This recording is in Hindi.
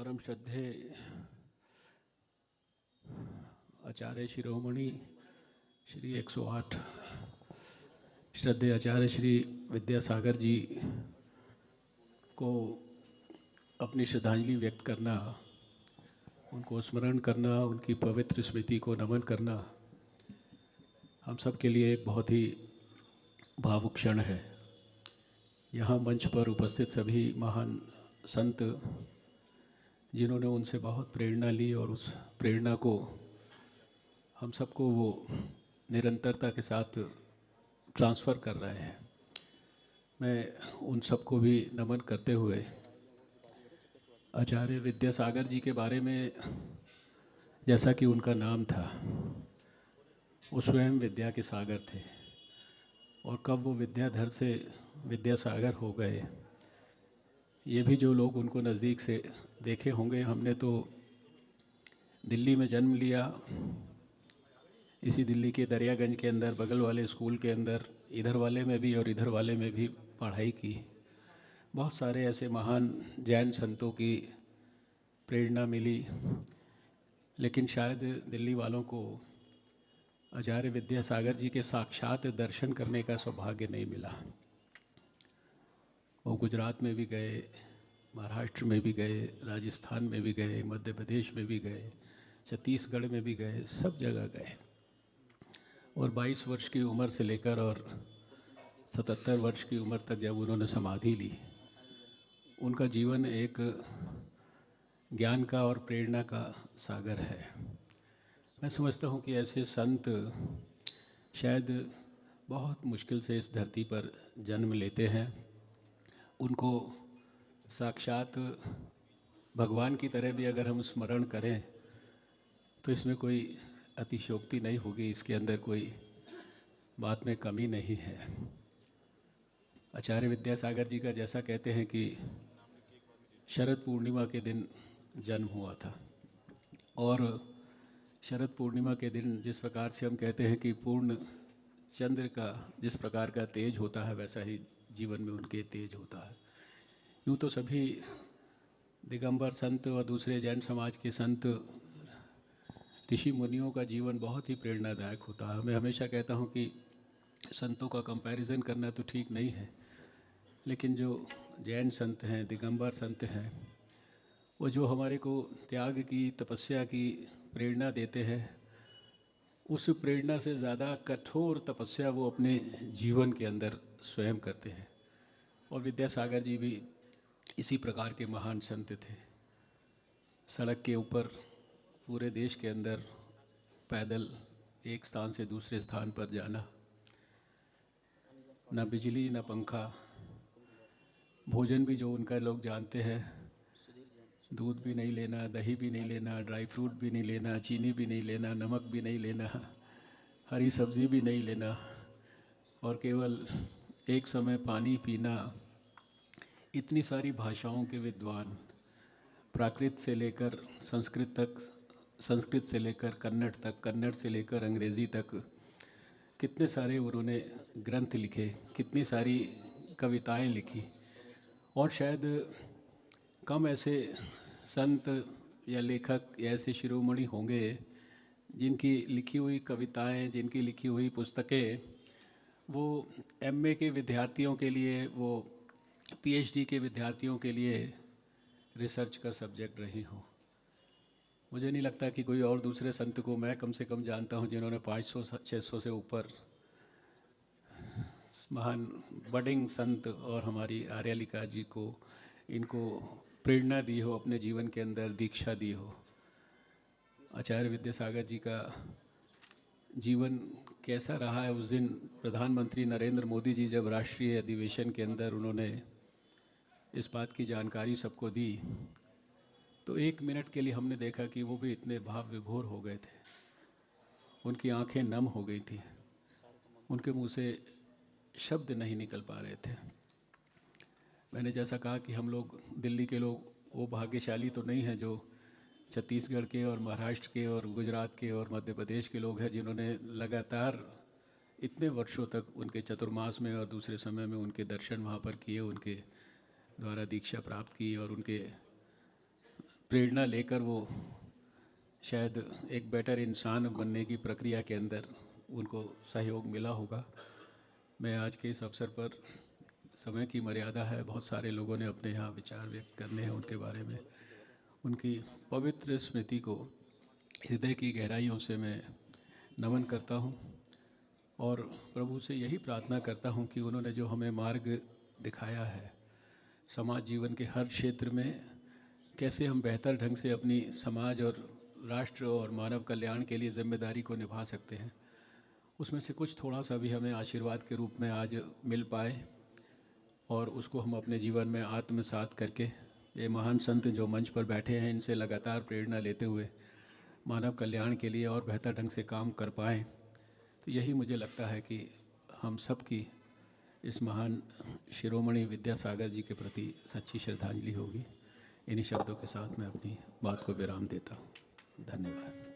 परम श्रद्धेय आचार्य शिरोमणि श्री 108 श्रद्धेय आचार्य श्री विद्यासागर जी को अपनी श्रद्धांजलि व्यक्त करना, उनको स्मरण करना, उनकी पवित्र स्मृति को नमन करना हम सब के लिए एक बहुत ही भावुक क्षण है। यहाँ मंच पर उपस्थित सभी महान संत जिन्होंने उनसे बहुत प्रेरणा ली और उस प्रेरणा को हम सबको वो निरंतरता के साथ ट्रांसफ़र कर रहे हैं। मैं उन सबको भी नमन करते हुए आचार्य विद्यासागर जी के बारे में, जैसा कि उनका नाम था, वो स्वयं विद्या के सागर थे और कब वो विद्याधर से विद्यासागर हो गए, ये भी जो लोग उनको नज़दीक से देखे होंगे। हमने तो दिल्ली में जन्म लिया, इसी दिल्ली के दरियागंज के अंदर बगल वाले स्कूल के अंदर, इधर वाले में भी और इधर वाले में भी पढ़ाई की। बहुत सारे ऐसे महान जैन संतों की प्रेरणा मिली, लेकिन शायद दिल्ली वालों को आचार्य विद्यासागर जी के साक्षात दर्शन करने का सौभाग्य नहीं मिला। वो गुजरात में भी गए, महाराष्ट्र में भी गए, राजस्थान में भी गए, मध्य प्रदेश में भी गए, छत्तीसगढ़ में भी गए, सब जगह गए। और 22 वर्ष की उम्र से लेकर और 77 वर्ष की उम्र तक जब उन्होंने समाधि ली, उनका जीवन एक ज्ञान का और प्रेरणा का सागर है। मैं समझता हूँ कि ऐसे संत शायद बहुत मुश्किल से इस धरती पर जन्म लेते हैं। उनको साक्षात भगवान की तरह भी अगर हम स्मरण करें तो इसमें कोई अतिशयोक्ति नहीं होगी, इसके अंदर कोई बात में कमी नहीं है। आचार्य विद्यासागर जी का जैसा कहते हैं कि शरद पूर्णिमा के दिन जन्म हुआ था, और शरद पूर्णिमा के दिन जिस प्रकार से हम कहते हैं कि पूर्ण चंद्र का जिस प्रकार का तेज होता है, वैसा ही जीवन में उनके तेज होता है। यूँ तो सभी दिगंबर संत और दूसरे जैन समाज के संत ऋषि मुनियों का जीवन बहुत ही प्रेरणादायक होता है। मैं हमेशा कहता हूँ कि संतों का कंपैरिजन करना तो ठीक नहीं है, लेकिन जो जैन संत हैं, दिगंबर संत हैं, वो जो हमारे को त्याग की, तपस्या की प्रेरणा देते हैं, उस प्रेरणा से ज़्यादा कठोर तपस्या वो अपने जीवन के अंदर स्वयं करते हैं। और विद्यासागर जी भी इसी प्रकार के महान संत थे। सड़क के ऊपर पूरे देश के अंदर पैदल एक स्थान से दूसरे स्थान पर जाना, न बिजली न पंखा, भोजन भी जो उनका लोग जानते हैं, दूध भी नहीं लेना, दही भी नहीं लेना, ड्राई फ्रूट भी नहीं लेना, चीनी भी नहीं लेना, नमक भी नहीं लेना, हरी सब्ज़ी भी नहीं लेना, और केवल एक समय पानी पीना। इतनी सारी भाषाओं के विद्वान, प्राकृत से लेकर संस्कृत तक, संस्कृत से लेकर कन्नड़ तक, कन्नड़ से लेकर अंग्रेज़ी तक, कितने सारे उन्होंने ग्रंथ लिखे, कितनी सारी कविताएं लिखी। और शायद कम ऐसे संत या लेखक या ऐसे शिरोमणि होंगे जिनकी लिखी हुई कविताएं, जिनकी लिखी हुई पुस्तकें वो एमए के विद्यार्थियों के लिए, वो पीएचडी के विद्यार्थियों के लिए रिसर्च का सब्जेक्ट रही हो। मुझे नहीं लगता कि कोई और दूसरे संत को मैं कम से कम जानता हूँ जिन्होंने 500-600 से ऊपर महान बडिंग संत और हमारी आर्यालिका जी को, इनको प्रेरणा दी हो, अपने जीवन के अंदर दीक्षा दी हो। आचार्य विद्यासागर जी का जीवन कैसा रहा है, उस दिन प्रधानमंत्री नरेंद्र मोदी जी जब राष्ट्रीय अधिवेशन के अंदर उन्होंने इस बात की जानकारी सबको दी, तो 1 मिनट के लिए हमने देखा कि वो भी इतने भाव विभोर हो गए थे, उनकी आंखें नम हो गई थी, उनके मुंह से शब्द नहीं निकल पा रहे थे। मैंने जैसा कहा कि हम लोग दिल्ली के लोग वो भाग्यशाली तो नहीं हैं जो छत्तीसगढ़ के और महाराष्ट्र के और गुजरात के और मध्य प्रदेश के लोग हैं, जिन्होंने लगातार इतने वर्षों तक उनके चतुर्मास में और दूसरे समय में उनके दर्शन वहाँ पर किए, उनके द्वारा दीक्षा प्राप्त की और उनके प्रेरणा लेकर वो शायद एक बेटर इंसान बनने की प्रक्रिया के अंदर उनको सहयोग मिला होगा। मैं आज के इस अवसर पर, समय की मर्यादा है, बहुत सारे लोगों ने अपने यहाँ विचार व्यक्त करने हैं उनके बारे में, उनकी पवित्र स्मृति को हृदय की गहराइयों से मैं नमन करता हूँ और प्रभु से यही प्रार्थना करता हूँ कि उन्होंने जो हमें मार्ग दिखाया है समाज जीवन के हर क्षेत्र में, कैसे हम बेहतर ढंग से अपनी समाज और राष्ट्र और मानव कल्याण के लिए जिम्मेदारी को निभा सकते हैं, उसमें से कुछ थोड़ा सा भी हमें आशीर्वाद के रूप में आज मिल पाए और उसको हम अपने जीवन में आत्मसात करके ये महान संत जो मंच पर बैठे हैं इनसे लगातार प्रेरणा लेते हुए मानव कल्याण के लिए और बेहतर ढंग से काम कर पाएँ। तो यही मुझे लगता है कि हम सब की इस महान शिरोमणि विद्यासागर जी के प्रति सच्ची श्रद्धांजलि होगी। इन्हीं शब्दों के साथ मैं अपनी बात को विराम देता हूँ। धन्यवाद।